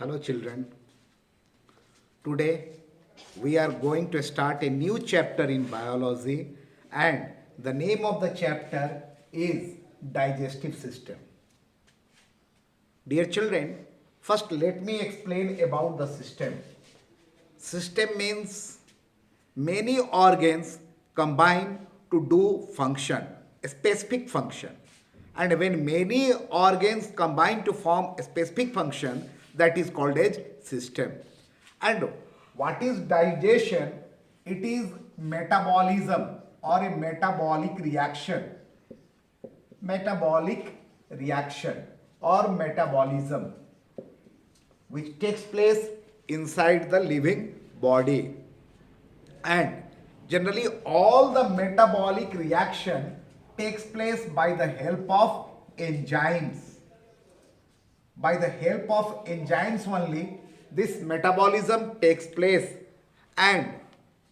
Hello children. Today we are going to start a new chapter in biology and the name of the chapter is digestive system. Dear children, first let me explain about the system. System means many organs combine to do function, a specific function. And when many organs combine to form a specific function, that is called as system. And what is digestion? It is metabolism or a metabolic reaction. Metabolic reaction or metabolism which takes place inside the living body. And generally all the metabolic reaction takes place by the help of enzymes. By the help of enzymes only this metabolism takes place. And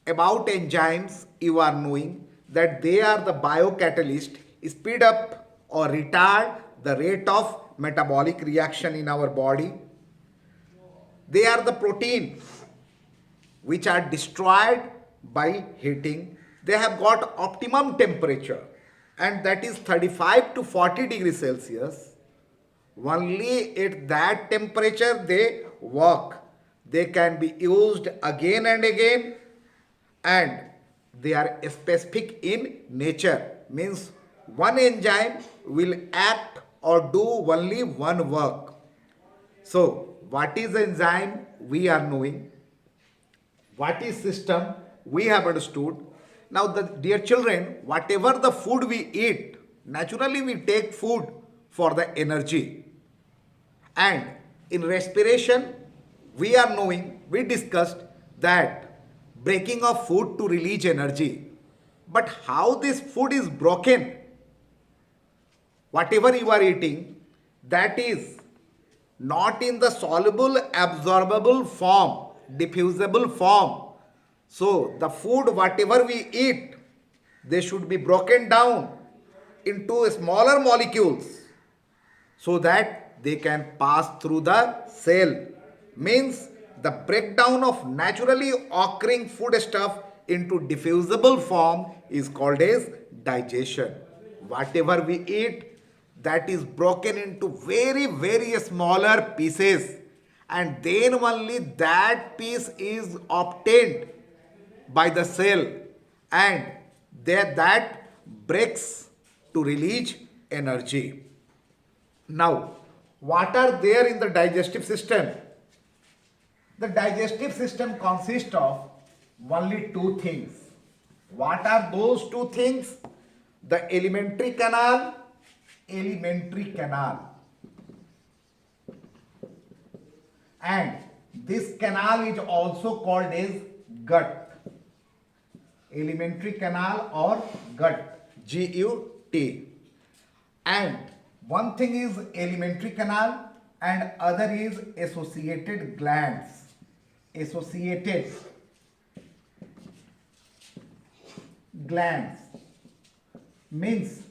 about enzymes you are knowing that they are the biocatalyst, speed up or retard the rate of metabolic reaction in our body. They are the proteins which are destroyed by heating. They have got optimum temperature and that is 35 to 40 degrees Celsius. Only at that temperature they work. They can be used again and again and they are specific in nature. Means one enzyme will act or do only one work. So what is enzyme? We are knowing. What is system? We have understood. Now, dear children, whatever the food we eat, naturally we take food for the energy. And in respiration, we are knowing, we discussed that breaking of food to release energy. But how this food is broken? Whatever you are eating, that is not in the soluble, absorbable form, diffusible form. So the food, whatever we eat, they should be broken down into smaller molecules so that they can pass through the cell. Means the breakdown of naturally occurring foodstuff into diffusible form is called as digestion. Whatever we eat, that is broken into very smaller pieces and then only that piece is obtained by the cell and that breaks to release energy. Now, what are there in the digestive system? The digestive system consists of only two things. What are those two things? The alimentary canal and this canal is also called as gut. Alimentary canal or gut, G-U-T. And one thing is alimentary canal and other is associated glands. Associated glands means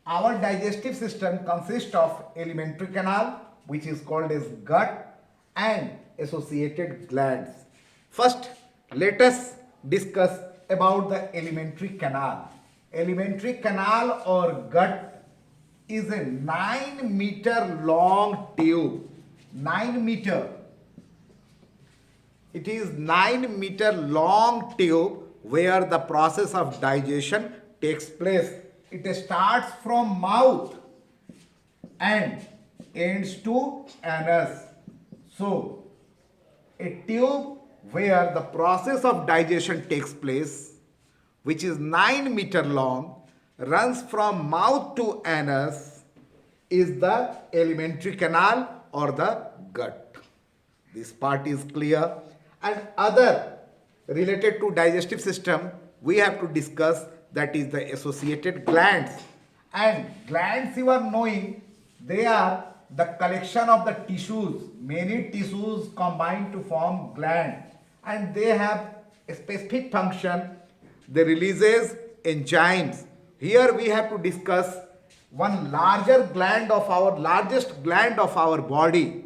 our digestive system consists of alimentary canal, which is called as gut, and associated glands. First, let us discuss about the alimentary canal. Alimentary canal or gut is a 9-meter long tube. 9 meter. It is 9-meter long tube where the process of digestion takes place. It starts from mouth and ends to anus. So, a tube where the process of digestion takes place, which is 9-meter long, runs from mouth to anus, is the alimentary canal or the gut. This part is clear. And other related to digestive system, we have to discuss, that is the associated glands. And glands, you are knowing, they are the collection of the tissues. Many tissues combine to form gland and they have a specific function. They releases enzymes. Here we have to discuss one largest gland of our body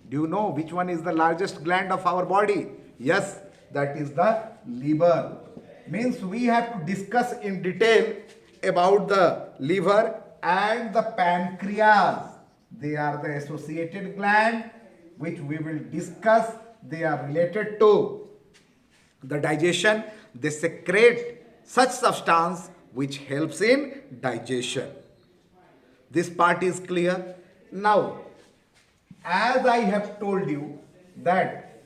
Do you know which one is the largest gland of our body? Yes, that is the liver. Means we have to discuss in detail about the liver and the pancreas. They are the associated gland which we will discuss. They are related to the digestion. They secrete such substance which helps in digestion. This part is clear. Now, as I have told you that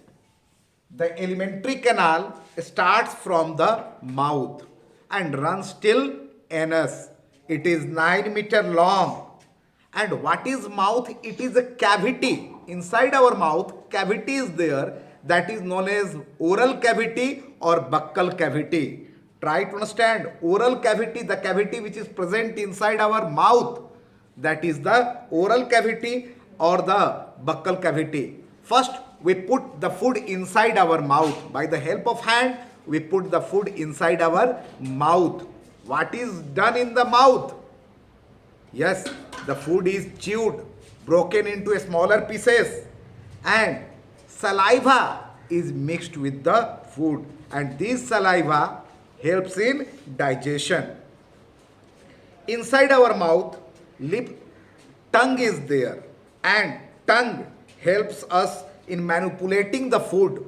the alimentary canal starts from the mouth and runs till anus. It is 9 meter long. And what is mouth? It is a cavity. Inside our mouth, cavity is there, that is known as oral cavity or buccal cavity. Try to understand. Oral cavity, the cavity which is present inside our mouth, that is the oral cavity or the buccal cavity. First, we put the food inside our mouth. By the help of hand, we put the food inside our mouth. What is done in the mouth? Yes, the food is chewed, broken into smaller pieces, and saliva is mixed with the food, and this saliva helps in digestion. Inside our mouth, tongue is there, and tongue helps us in manipulating the food,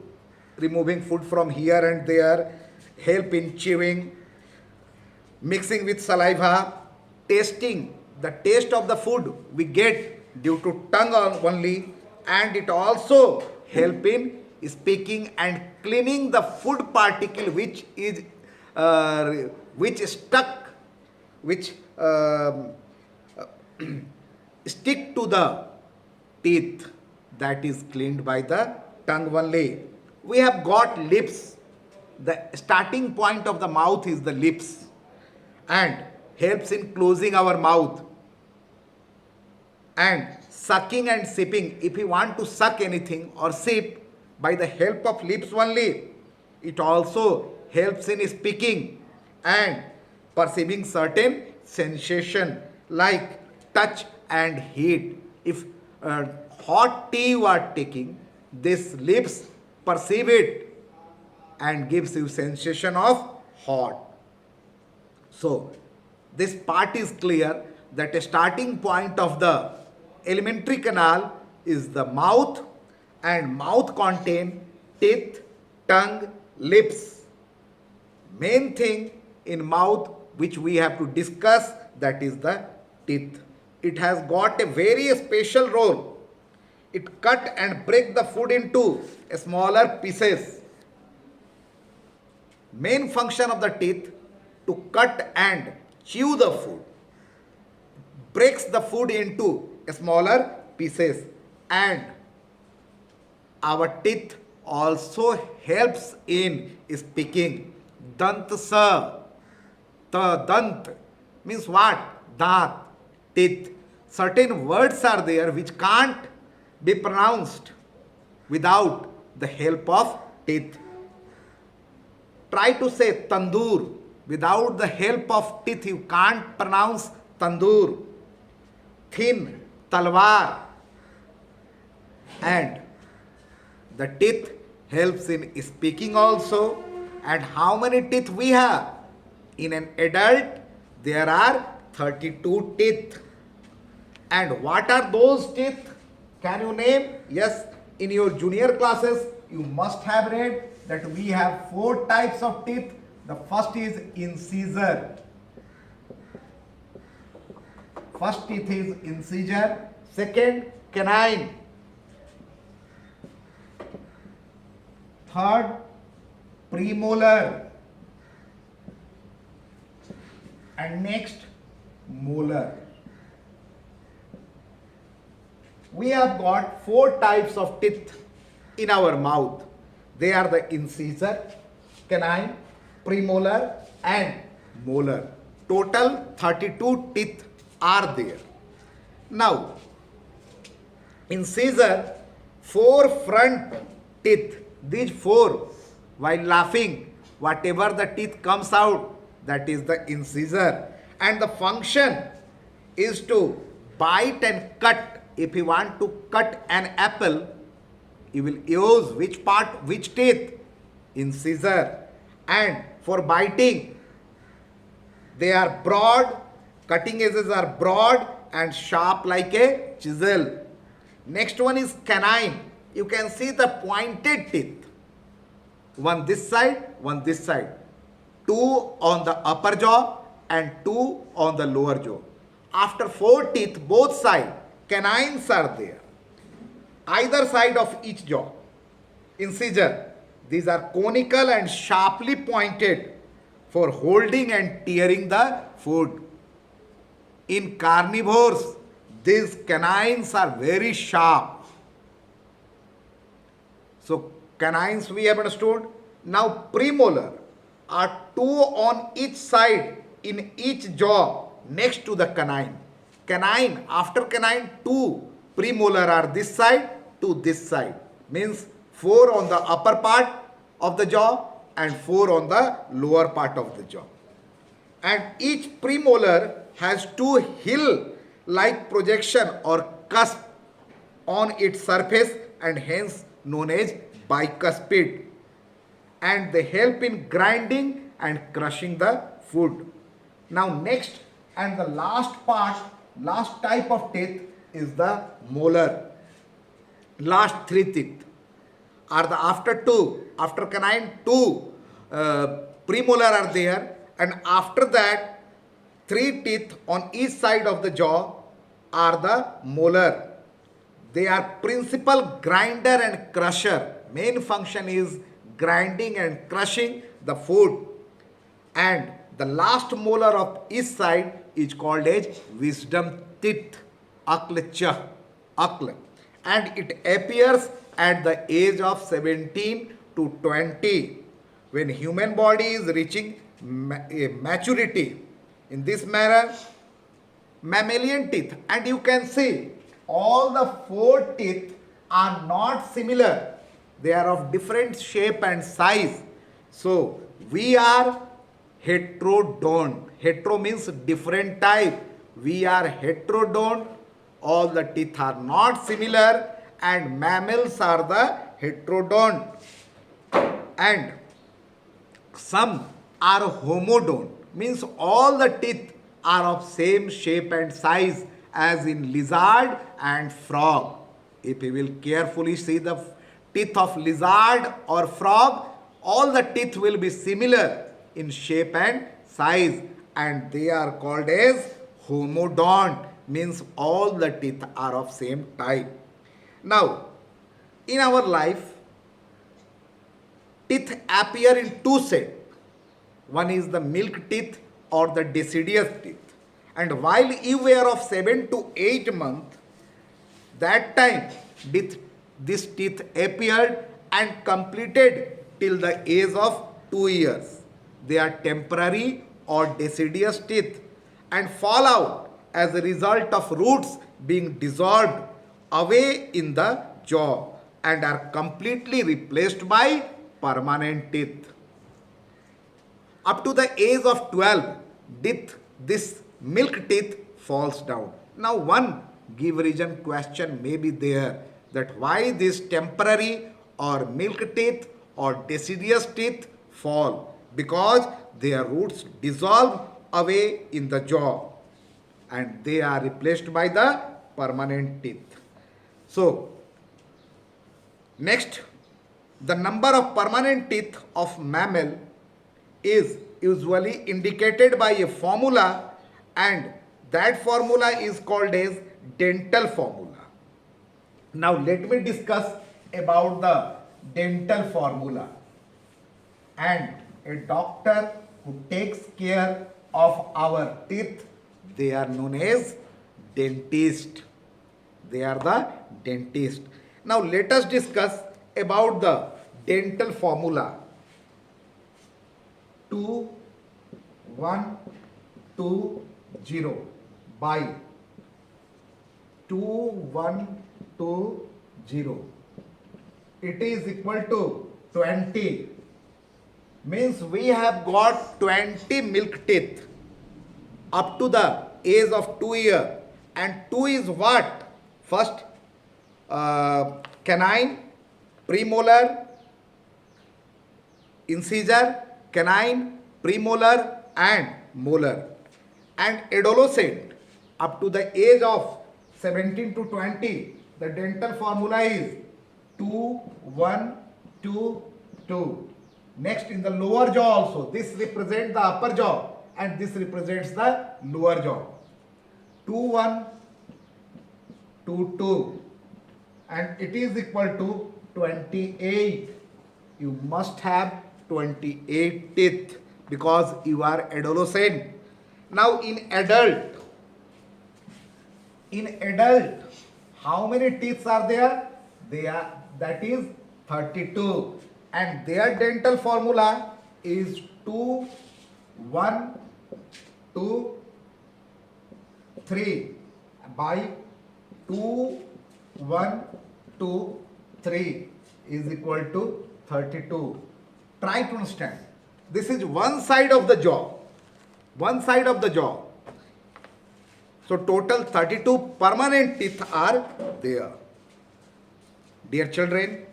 removing food from here and there, help in chewing, mixing with saliva, tasting. The taste of the food we get due to tongue only, and it also help in speaking and cleaning the food particle which is stuck, which stick to the teeth, that is cleaned by the tongue only. We have got lips. The starting point of the mouth is the lips and helps in closing our mouth. And sucking and sipping, if we want to suck anything or sip by the help of lips only, it also helps in speaking and perceiving certain sensation like touch and heat. If hot tea you are taking, this lips perceive it and gives you sensation of hot. So this part is clear that a starting point of the alimentary canal is the mouth, and mouth contain teeth, tongue, lips. Main thing in mouth which we have to discuss, that is the teeth. It has got a very special role. It cut and break the food into smaller pieces. Main function of the teeth to cut and chew the food, breaks the food into smaller pieces, and our teeth also helps in speaking. Dant sa, ta dant means what? Dant, teeth. Certain words are there which can't be pronounced without the help of teeth. Try to say tandoor. Without the help of teeth, you can't pronounce tandoor. Thin, talwar. And the teeth helps in speaking also. And how many teeth we have? In an adult, there are 32 teeth. And what are those teeth? Can you name? Yes, in your junior classes, you must have read that we have 4 types of teeth. The first is incisor. First teeth is incisor. Second, canine. Third, premolar. And next, molar. We have got 4 types of teeth in our mouth. They are the incisor, canine, premolar and molar. Total 32 teeth are there. Now, incisor, 4 front teeth. These 4, while laughing, whatever the teeth comes out, that is the incisor. And the function is to bite and cut. If you want to cut an apple, you will use which part, which teeth? Incisor. And for biting, they are broad, cutting edges are broad and sharp like a chisel. Next one is canine. You can see the pointed teeth. One this side, one this side. Two on the upper jaw and two on the lower jaw. After four teeth, both sides, canines are there. Either side of each jaw. Incisor. These are conical and sharply pointed for holding and tearing the food. In carnivores, these canines are very sharp. So canines we have understood. Now premolar are two on each side in each jaw next to the canine. Canine, after canine, two premolar are this side to this side. Means four on the upper part of the jaw and four on the lower part of the jaw. And each premolar has two hill-like projection or cusp on its surface and hence known as bicuspid. And they help in grinding and crushing the food. Now next and the last part, last type of teeth is the molar. Last three teeth are the after canine two premolar are there, and after that three teeth on each side of the jaw are the molar. They are principal grinder and crusher. Main function is grinding and crushing the food. And the last molar of each side is called as wisdom teeth, aklecha, akle. And it appears at the age of 17 to 20 when human body is reaching maturity. In this manner, mammalian teeth, and you can see all the four teeth are not similar. They are of different shape and size. So we are heterodont. Hetero means different type. We are heterodont. All the teeth are not similar, and mammals are the heterodont. And some are homodont, means all the teeth are of same shape and size as in lizard and frog. If you will carefully see the teeth of lizard or frog, all the teeth will be similar in shape and size, and they are called as homodont, means all the teeth are of same type. Now, in our life, teeth appear in two sets. One is the milk teeth or the deciduous teeth. And while you were of 7 to 8 months, that time this teeth appeared and completed till the age of 2 years. They are temporary or deciduous teeth and fall out as a result of roots being dissolved away in the jaw and are completely replaced by permanent teeth. Up to the age of 12, this milk teeth falls down. Now one give reason question may be there that why this temporary or milk teeth or deciduous teeth fall, because their roots dissolve away in the jaw and they are replaced by the permanent teeth. So next, the number of permanent teeth of mammal is usually indicated by a formula, and that formula is called as dental formula. Now let me discuss about the dental formula. And a doctor who takes care of our teeth, they are known as dentist. They are the dentist. Now let us discuss about the dental formula. 2, 1, 2, 0 by 2, 1, 2, 0. It is equal to 20. Means we have got 20 milk teeth up to the age of 2 years. And 2 is what? First, canine, premolar, incisor, canine, premolar and molar. And adolescent up to the age of 17 to 20, the dental formula is 2, 1, 2, 2. Next, in the lower jaw also, this represents the upper jaw and this represents the lower jaw. 2, 1, 2, 2, and it is equal to 28. You must have 28 teeth because you are adolescent. Now in adult, how many teeth are there? That is 32, and their dental formula is 2, 1, 2, 3 by 2, 1, 2, 3 is equal to 32. Try to understand. This is one side of the jaw. One side of the jaw. So total 32 permanent teeth are there. Dear children,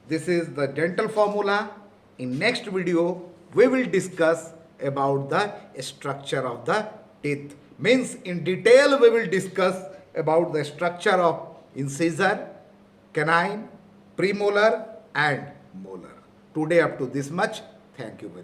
this is the dental formula. In next video, we will discuss about the structure of the teeth. Means in detail we will discuss about the structure of incisor, canine, premolar and molar. Today up to this much. Thank you very much.